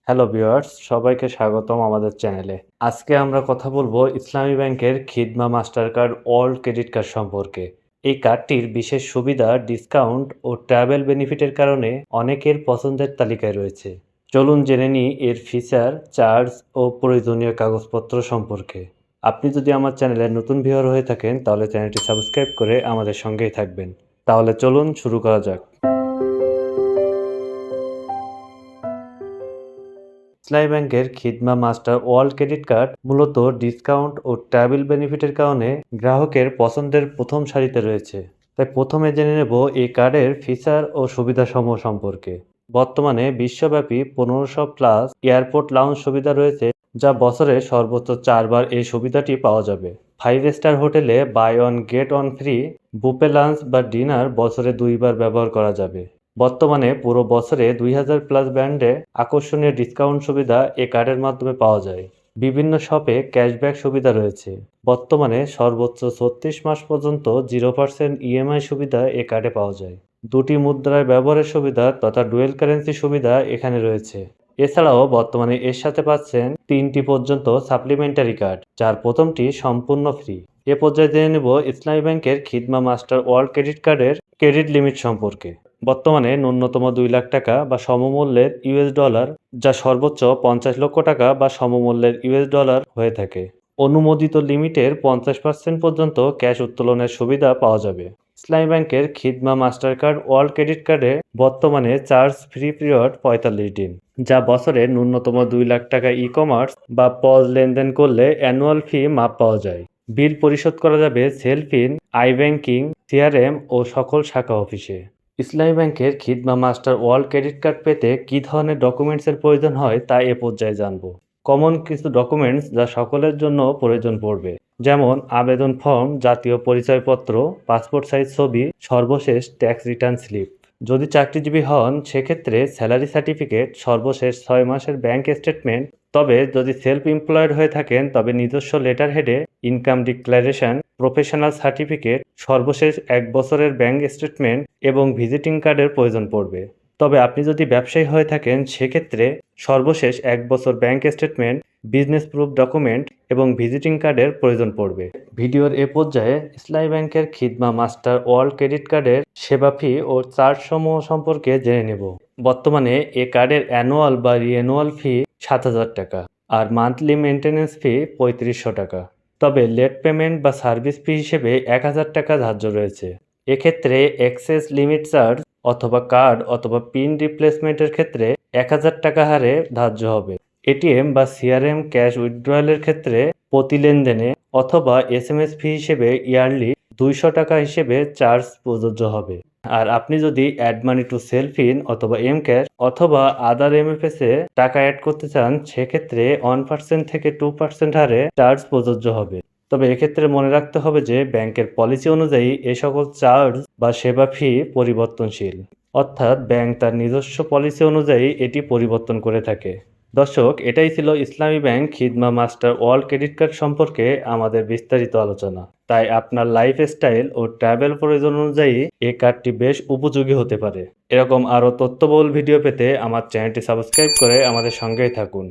Hello viewers, সবাইকে স্বাগতম আমাদের চ্যানেলে। আজকে আমরা কথা বলবো ইসলামী ব্যাংকের Khidma master card world credit card সম্পর্কে। এই কার্ডটির বিশেষ সুবিধা, ডিসকাউন্ট ও ট্রাভেল বেনিফিটের কারণে অনেকের পছন্দের তালিকায় রয়েছে। চলুন জেনে নিই এর ফিচার, চার্জ ও প্রয়োজনীয় কাগজপত্র সম্পর্কে। আপনি যদি আমার চ্যানেলের নতুন ভিউয়ার হয়ে থাকেন তাহলে চ্যানেলটি সাবস্ক্রাইব করে আমাদের সঙ্গেই থাকবেন। তাহলে চলুন শুরু করা যাক। ইসলামী ব্যাংকের Khidma Master World credit card মূলত ডিসকাউন্ট ও ট্রাভেল বেনিফিটের কারণে গ্রাহকের পছন্দের প্রথম সারিতে রয়েছে। তাই প্রথমে জেনে নেব এই কার্ডের ফিচার ও সুবিধাসমূহ সম্পর্কে। বর্তমানে বিশ্বব্যাপী 1500+ এয়ারপোর্ট লাউঞ্জ সুবিধা রয়েছে, যা বছরে সর্বোচ্চ 4 বার এই সুবিধাটি পাওয়া যাবে। 5 স্টার হোটেলে buy one get one free buffet lunch বা ডিনার বছরে 2 বার ব্যবহার করা যাবে। বর্তমানে পুরো বছরে 2000+ ব্র্যান্ডে আকর্ষণীয় ডিসকাউন্ট সুবিধা এ কার্ডের মাধ্যমে পাওয়া যায়। বিভিন্ন শপে ক্যাশব্যাক সুবিধা রয়েছে। বর্তমানে সর্বোচ্চ 36 মাস পর্যন্ত 0% ইএমআই সুবিধা এ কার্ডে পাওয়া যায়। দুটি মুদ্রায় ব্যবহারের সুবিধা তথা ডুয়েল কারেন্সি সুবিধা এখানে রয়েছে। এছাড়াও বর্তমানে এর সাথে পাচ্ছেন 3টি পর্যন্ত সাপ্লিমেন্টারি কার্ড, যার প্রথমটি সম্পূর্ণ ফ্রি। এ পর্যায়ে জেনে নেব ইসলামী ব্যাংকের খিদমা মাস্টার ওয়ার্ল্ড ক্রেডিট কার্ডের ক্রেডিট লিমিট সম্পর্কে। বর্তমানে ন্যূনতম 2 লাখ টাকা বা সমমূল্যের ইউএস ডলার, যা সর্বোচ্চ 50 লক্ষ টাকা বা সমমূল্যের ইউএস ডলার হয়ে থাকে। অনুমোদিত লিমিটের 50% পর্যন্ত ক্যাশ উত্তোলনের সুবিধা পাওয়া যাবে। ইসলামী ব্যাংকের Khidma master card world credit কার্ডে বর্তমানে চার্জ ফ্রি পিরিয়ড 45 দিন, যা বছরে ন্যূনতম 2 লাখ টাকা ই-কমার্স বা পজ লেনদেন করলে অ্যানুয়াল ফি মাফ পাওয়া যায়। বিল পরিশোধ করা যাবে Cellfin, i banking, CRM ও সকল শাখা অফিসে। ইসলামী ব্যাংকের Khidma Master World credit card পেতে কী ধরনের ডকুমেন্টসের প্রয়োজন হয় তা এ পর্যায়ে জানব। কমন কিছু ডকুমেন্টস যা সকলের জন্য প্রয়োজন পড়বে, যেমন আবেদন ফর্ম, জাতীয় পরিচয়পত্র, পাসপোর্ট সাইজ ছবি, সর্বশেষ ট্যাক্স রিটার্ন স্লিপ। যদি চাকরিজীবী হন সেক্ষেত্রে স্যালারি সার্টিফিকেট, সর্বশেষ 6 মাসের ব্যাংক স্টেটমেন্ট। তবে যদি সেলফ এমপ্লয়েড হয়ে থাকেন তবে নিজস্ব লেটার হেডে ইনকাম ডিক্লারেশন, প্রফেশনাল সার্টিফিকেট, সর্বশেষ 1 বছরের ব্যাংক স্টেটমেন্ট এবং ভিজিটিং কার্ডের প্রয়োজন পড়বে। তবে আপনি যদি ব্যবসায়ী হয়ে থাকেন সেক্ষেত্রে সর্বশেষ 1 বছর bank statement, business proof document এবং ভিজিটিং কার্ডের প্রয়োজন পড়বে। ভিডিওর এ পর্যায়ে ইসলামী ব্যাংকের খিদমা মাস্টার ওয়ার্ল্ড ক্রেডিট কার্ডের সেবা ফি ও চার্জ সমূহ সম্পর্কে জেনে নেব। বর্তমানে এ কার্ডের অ্যানুয়াল বা রিঅ্যানুয়াল ফি 7,000 টাকা আর মান্থলি মেনটেন্যান্স ফি 3500 টাকা। তবে লেট পেমেন্ট বা সার্ভিস ফি হিসেবে 1000 টাকা ধার্য রয়েছে। এক্ষেত্রে এক্সেস লিমিট চার্জ অথবা কার্ড অথবা পিন রিপ্লেসমেন্টের ক্ষেত্রে 1000 টাকা হারে ধার্য হবে। এটিএম বা সিআরএম ক্যাশ উইথড্রয়ালের ক্ষেত্রে প্রতি লেনদেনে অথবা এসএমএস ফি হিসেবে ইয়ারলি 200 টাকা হিসেবে চার্জ প্রযোজ্য হবে। আর আপনি যদি add money to self in অথবা এম ক্যাশ অথবা আদার এমএফএস এ টাকা অ্যাড করতে চান সেক্ষেত্রে 1% থেকে 2% হারে চার্জ প্রযোজ্য হবে। তবে এক্ষেত্রে মনে রাখতে হবে যে ব্যাংকের পলিসি অনুযায়ী এ সকল চার্জ বা সেবা ফি পরিবর্তনশীল, অর্থাৎ ব্যাংক তার নিজস্ব পলিসি অনুযায়ী এটি পরিবর্তন করে থাকে। দর্শক, এটাই ছিল ইসলামী bank Khidma Master World credit card সম্পর্কে আমাদের বিস্তারিত আলোচনা। তাই আপনার লাইফস্টাইল ও ট্রাভেল প্রয়োজন অনুযায়ী এই কার্ডটি বেশ উপযোগী হতে পারে। এরকম আরও তথ্যবহুল ভিডিও পেতে আমার চ্যানেলটি সাবস্ক্রাইব করে আমাদের সঙ্গেই থাকুন।